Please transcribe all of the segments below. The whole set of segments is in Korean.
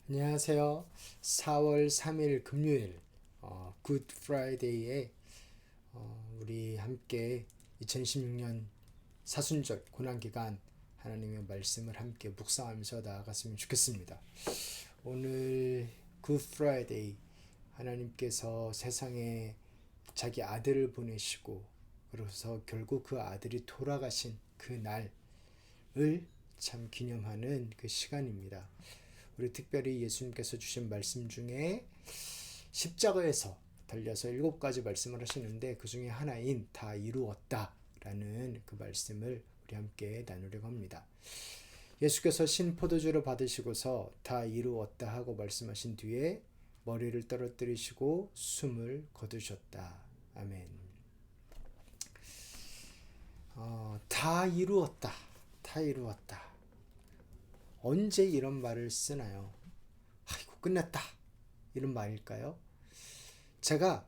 안녕하세요. 4월 3일 금요일 굿 프라이데이에 우리 함께 2016년 사순절 고난기간 하나님의 말씀을 함께 묵상하면서 나아갔으면 좋겠습니다. 오늘 굿 프라이데이, 하나님께서 세상에 자기 아들을 보내시고 그래서 결국 그 아들이 돌아가신 그 날을 참 기념하는 그 시간입니다. 우리 특별히 예수님께서 주신 말씀 중에 십자가에서 달려서 7가지 말씀을 하시는데 그 중에 하나인 다 이루었다 라는 그 말씀을 우리 함께 나누려고 합니다. 예수께서 신포도주를 받으시고서 다 이루었다 하고 말씀하신 뒤에 머리를 떨어뜨리시고 숨을 거두셨다. 아멘. 다 이루었다. 다 이루었다. 언제 이런 말을 쓰나요? 아이고 끝났다 이런 말일까요? 제가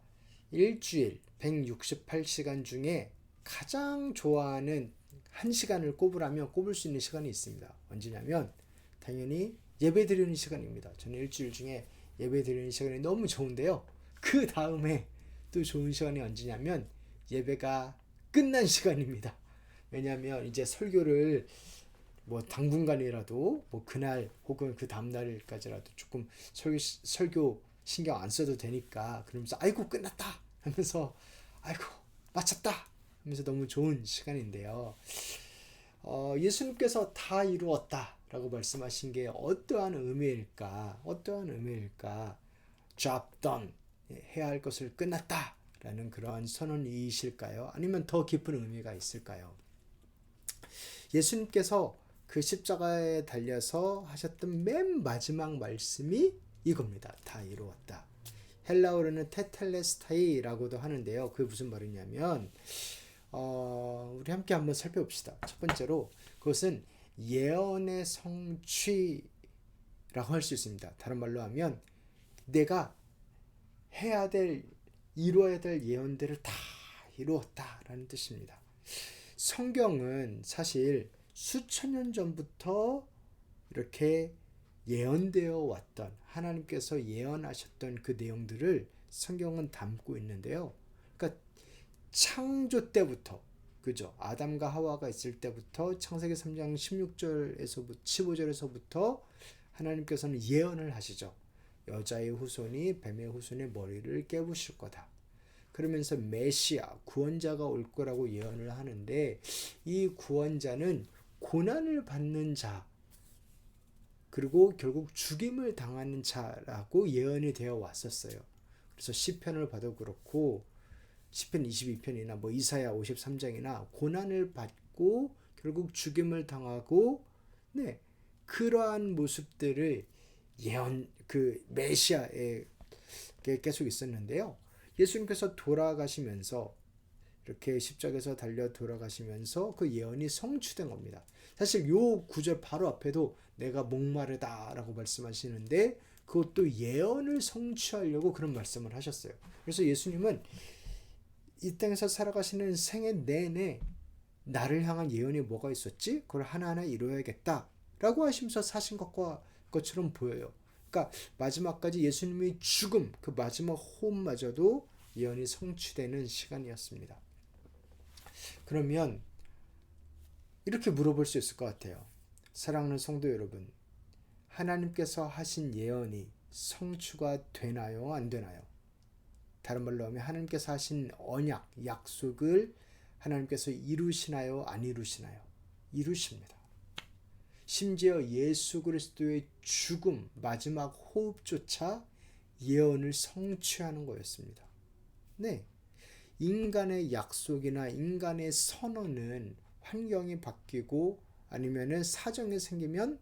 일주일 168시간 중에 가장 좋아하는 한 시간을 꼽으라면 꼽을 수 있는 시간이 있습니다. 언제냐면 당연히 예배 드리는 시간입니다. 저는 일주일 중에 예배 드리는 시간이 너무 좋은데요. 그 다음에 또 좋은 시간이 언제냐면 예배가 끝난 시간입니다. 왜냐하면 이제 설교를 뭐 당분간이라도 뭐 그날 혹은 그 다음날까지라도 조금 설교 신경 안 써도 되니까 그러면서 아이고 끝났다 하면서 아이고 마쳤다 하면서 너무 좋은 시간인데요. 예수님께서 다 이루었다 라고 말씀하신 게 어떠한 의미일까? 어떠한 의미일까? job done, 해야 할 것을 끝났다 라는 그러한 선언이실까요? 아니면 더 깊은 의미가 있을까요? 예수님께서 그 십자가에 달려서 하셨던 맨 마지막 말씀이 이겁니다. 다 이루었다. 헬라어로는 테텔레스타이라고도 하는데요. 그게 무슨 말이냐면 우리 함께 한번 살펴봅시다. 첫 번째로 그것은 예언의 성취라고 할 수 있습니다. 다른 말로 하면 내가 해야 될, 이루어야 될 예언들을 다 이루었다라는 뜻입니다. 성경은 사실 수천 년 전부터 이렇게 예언되어 왔던, 하나님께서 예언하셨던 그 내용들을 성경은 담고 있는데요. 그러니까 창조 때부터, 그죠? 아담과 하와가 있을 때부터 창세기 3장 16절에서 15절에서부터 하나님께서는 예언을 하시죠. 여자의 후손이 뱀의 후손의 머리를 깨부실 거다. 그러면서 메시아, 구원자가 올 거라고 예언을 하는데, 이 구원자는 고난을 받는 자, 그리고 결국 죽임을 당하는 자라고 예언이 되어 왔었어요. 그래서 시편을 봐도 그렇고 시편 22편이나 뭐 이사야 53장이나 고난을 받고 결국 죽임을 당하고, 네, 그러한 모습들을 예언, 그 메시아에 계속 있었는데요. 예수님께서 돌아가시면서 이렇게 십자가에서 달려 돌아가시면서 그 예언이 성취된 겁니다. 사실 요 구절 바로 앞에도 내가 목마르다라고 말씀하시는데 그것도 예언을 성취하려고 그런 말씀을 하셨어요. 그래서 예수님은 이 땅에서 살아가시는 생애 내내 나를 향한 예언이 뭐가 있었지? 그걸 하나하나 이루어야겠다 라고 하시면서 사신 것처럼 보여요. 그러니까 마지막까지 예수님의 죽음, 그 마지막 호흡마저도 예언이 성취되는 시간이었습니다. 그러면 이렇게 물어볼 수 있을 것 같아요. 사랑하는 성도 여러분, 하나님께서 하신 예언이 성취가 되나요? 안 되나요? 다른 말로 하면 하나님께서 하신 언약, 약속을 하나님께서 이루시나요? 안 이루시나요? 이루십니다. 심지어 예수 그리스도의 죽음, 마지막 호흡조차 예언을 성취하는 거였습니다. 네. 인간의 약속이나 인간의 선언은 환경이 바뀌고 아니면은 사정이 생기면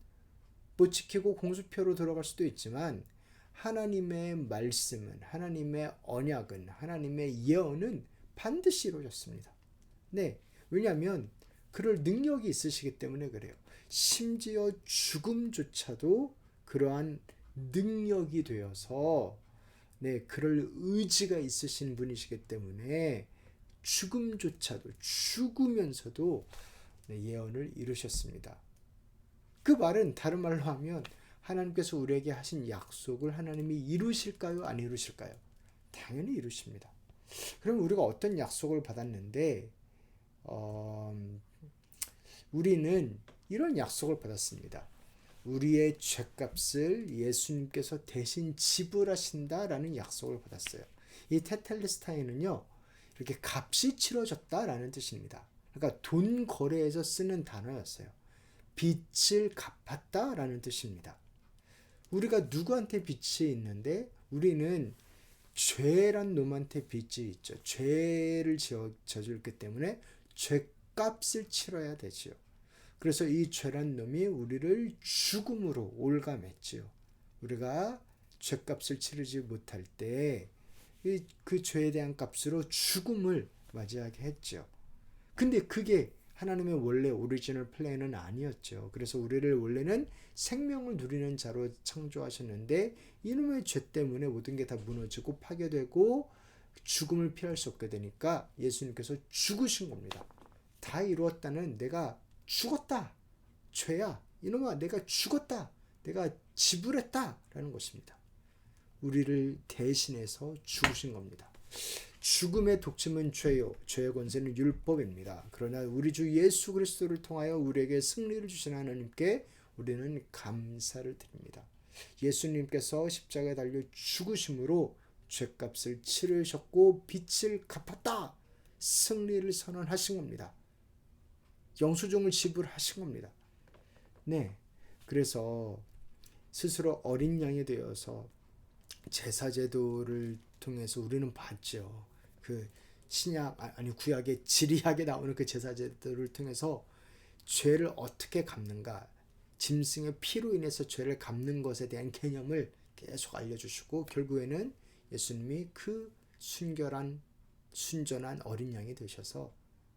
못 지키고 공수표로 들어갈 수도 있지만 하나님의 말씀은, 하나님의 언약은, 하나님의 예언은 반드시 이루어졌습니다. 네, 왜냐하면 그럴 능력이 있으시기 때문에 그래요. 심지어 죽음조차도 그러한 능력이 되어서, 네, 그럴 의지가 있으신 분이시기 때문에 죽음조차도, 죽으면서도 예언을 이루셨습니다. 그 말은 다른 말로 하면 하나님께서 우리에게 하신 약속을 하나님이 이루실까요? 안 이루실까요? 당연히 이루십니다. 그럼 우리가 어떤 약속을 받았는데 우리는 이런 약속을 받았습니다. 우리의 죄값을 예수님께서 대신 지불하신다라는 약속을 받았어요. 이 테텔레스타이는요, 이렇게 값이 치러졌다라는 뜻입니다. 그러니까 돈 거래에서 쓰는 단어였어요. 빚을 갚았다라는 뜻입니다. 우리가 누구한테 빚이 있는데 우리는 죄란 놈한테 빚이 있죠. 죄를 저질렀기 때문에 죄값을 치러야 되지요. 그래서 이 죄란 놈이 우리를 죽음으로 올가맸지요. 우리가 죄값을 치르지 못할 때 그 죄에 대한 값으로 죽음을 맞이하게 했죠. 근데 그게 하나님의 원래 오리지널 플랜은 아니었죠. 그래서 우리를 원래는 생명을 누리는 자로 창조하셨는데 이놈의 죄 때문에 모든 게 다 무너지고 파괴되고 죽음을 피할 수 없게 되니까 예수님께서 죽으신 겁니다. 다 이루었다는 내가 죽었다. 죄야. 이놈아 내가 죽었다. 내가 지불했다. 라는 것입니다. 우리를 대신해서 죽으신 겁니다. 죽음의 독침은 죄요. 죄의 권세는 율법입니다. 그러나 우리 주 예수 그리스도를 통하여 우리에게 승리를 주신 하나님께 우리는 감사를 드립니다. 예수님께서 십자가에 달려 죽으심으로 죄값을 치르셨고 빚을 갚았다. 승리를 선언하신 겁니다. 영수증을 지불하신 겁니다. 네, 그래서 스스로 어린 양이 되어서 제사제도를 통해서 우리는 봤죠. 그 신약 아니 구약의 지리학에 나오는 그 제사제도를 통해서 죄를 어떻게 갚는가, 짐승의 피로 인해서 죄를 갚는 것에 대한 개념을 계속 알려주시고 결국에는 예수님이 그 순결한 순전한 어린 양이 되셔서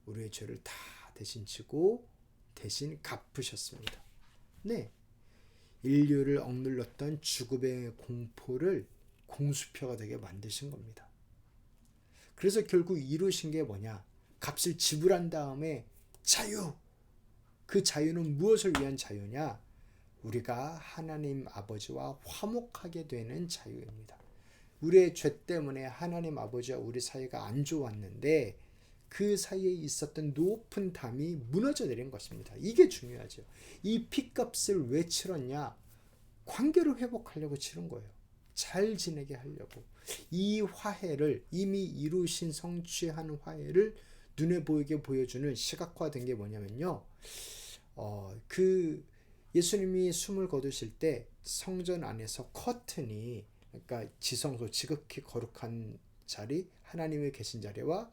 우리의 죄를 다 대신 지고 대신 갚으셨습니다. 네, 인류를 억눌렀던 죽음의 공포를 공수표가 되게 만드신 겁니다. 그래서 결국 이루신 게 뭐냐? 값을 지불한 다음에 자유! 그 자유는 무엇을 위한 자유냐? 우리가 하나님 아버지와 화목하게 되는 자유입니다. 우리의 죄 때문에 하나님 아버지와 우리 사이가 안 좋았는데 그 사이에 있었던 높은 담이 무너져 내린 것입니다. 이게 중요하죠. 이 피값을 왜 치렀냐? 관계를 회복하려고 치른 거예요. 잘 지내게 하려고. 이 화해를 이미 이루신 성취한 화해를 눈에 보이게 보여주는 시각화된 게 뭐냐면요. 그 예수님이 숨을 거두실 때 성전 안에서 커튼이 그러니까 지성소 지극히 거룩한 자리 하나님이 계신 자리와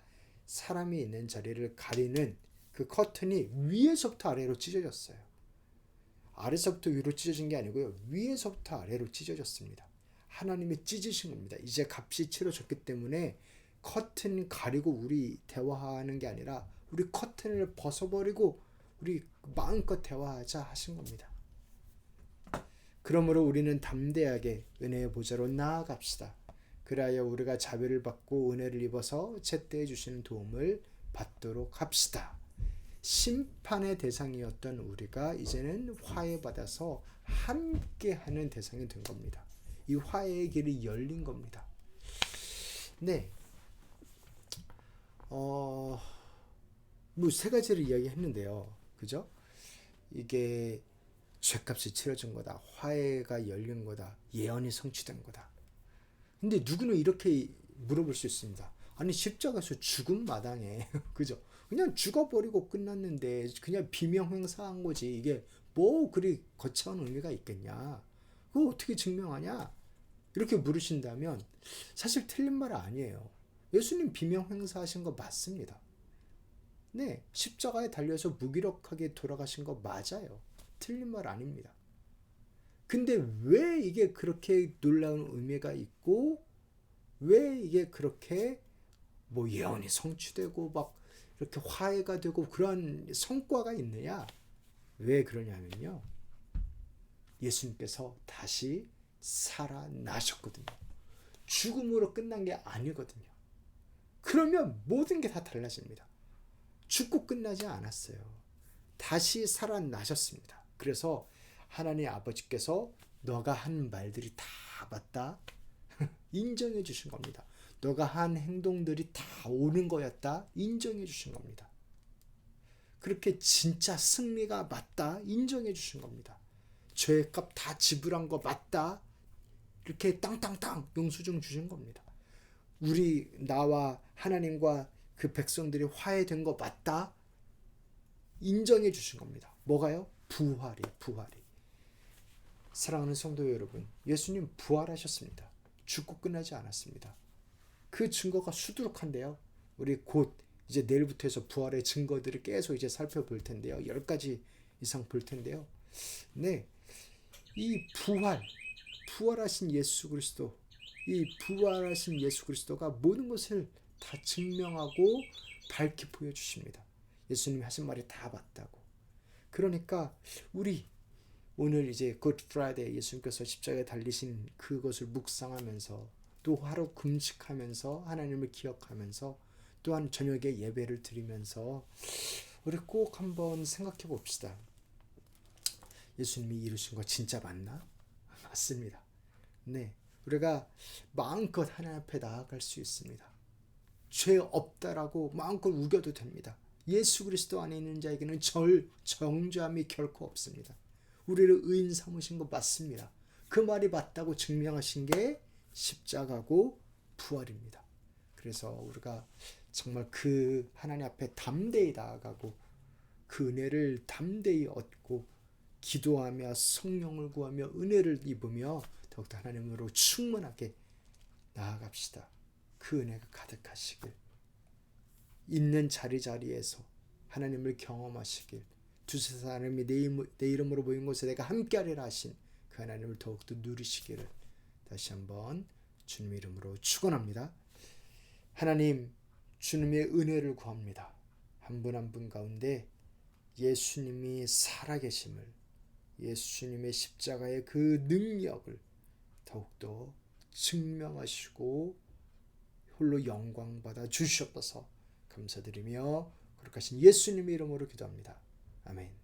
사람이 있는 자리를 가리는 그 커튼이 위에서부터 아래로 찢어졌어요. 아래서부터 위로 찢어진 게 아니고요. 위에서부터 아래로 찢어졌습니다. 하나님이 찢으신 겁니다. 이제 값이 치러졌기 때문에 커튼 가리고 우리 대화하는 게 아니라 우리 커튼을 벗어버리고 우리 마음껏 대화하자 하신 겁니다. 그러므로 우리는 담대하게 은혜의 보좌로 나아갑시다. 그리하여 우리가 자비를 받고 은혜를 입어서 제때에 주시는 도움을 받도록 합시다. 심판의 대상이었던 우리가 이제는 화해받아서 함께하는 대상이 된 겁니다. 이 화해의 길이 열린 겁니다. 네, 뭐 세 가지를 이야기했는데요, 그죠? 이게 죄값이 치러진 거다, 화해가 열린 거다, 예언이 성취된 거다. 근데 누구는 이렇게 물어볼 수 있습니다. 아니 십자가에서 죽은 마당에 그죠? 그냥 죽어버리고 끝났는데 그냥 비명 행사한 거지. 이게 뭐 그리 거창한 의미가 있겠냐? 그거 어떻게 증명하냐? 이렇게 물으신다면 사실 틀린 말 아니에요. 예수님 비명 행사하신 거 맞습니다. 네, 십자가에 달려서 무기력하게 돌아가신 거 맞아요. 틀린 말 아닙니다. 근데 왜 이게 그렇게 놀라운 의미가 있고 왜 이게 그렇게 뭐 예언이 성취되고 막 이렇게 화해가 되고 그런 성과가 있느냐? 왜 그러냐면요. 예수님께서 다시 살아나셨거든요. 죽음으로 끝난 게 아니거든요. 그러면 모든 게 다 달라집니다. 죽고 끝나지 않았어요. 다시 살아나셨습니다. 그래서 하나님 아버지께서 너가 한 말들이 다 맞다 인정해 주신 겁니다. 너가 한 행동들이 다 옳은 거였다 인정해 주신 겁니다. 그렇게 진짜 승리가 맞다 인정해 주신 겁니다. 죄값 다 지불한 거 맞다 이렇게 땅땅땅 영수증 주신 겁니다. 우리 나와 하나님과 그 백성들이 화해된 거 맞다 인정해 주신 겁니다. 뭐가요? 부활이. 사랑하는 성도 여러분, 예수님 부활하셨습니다. 죽고 끝나지 않았습니다. 그 증거가 수두룩한데요. 우리 곧 이제 내일부터 해서 부활의 증거들을 계속 이제 살펴볼 텐데요. 10가지 이상 볼 텐데요. 네, 이 부활하신 예수 그리스도, 이 부활하신 예수 그리스도가 모든 것을 다 증명하고 밝히 보여주십니다. 예수님이 하신 말이 다 맞다고. 그러니까 우리 오늘 이제 굿 프라이데이 예수님께서 십자가에 달리신 그것을 묵상하면서 또 하루 금식하면서 하나님을 기억하면서 또한 저녁에 예배를 드리면서 우리 꼭 한번 생각해 봅시다. 예수님이 이루신 거 진짜 맞나? 맞습니다. 네, 우리가 마음껏 하나님 앞에 나아갈 수 있습니다. 죄 없다라고 마음껏 우겨도 됩니다. 예수 그리스도 안에 있는 자에게는 정죄함이 결코 없습니다. 우리를 의인 삼으신 거 맞습니다. 그 말이 맞다고 증명하신 게 십자가고 부활입니다. 그래서 우리가 정말 그 하나님 앞에 담대히 나아가고 그 은혜를 담대히 얻고 기도하며 성령을 구하며 은혜를 입으며 더욱더 하나님으로 충만하게 나아갑시다. 그 은혜가 가득하시길, 있는 자리에서 하나님을 경험하시길, 두세 사람이 내 이름으로 모인 곳에 내가 함께하리라 하신 그 하나님을 더욱더 누리시기를 다시 한번 주님의 이름으로 축원합니다. 하나님, 주님의 은혜를 구합니다. 한 분 한 분 가운데 예수님이 살아계심을, 예수님의 십자가의 그 능력을 더욱더 증명하시고 홀로 영광받아 주시옵소서 감사드리며 거룩하신 예수님의 이름으로 기도합니다. 아멘.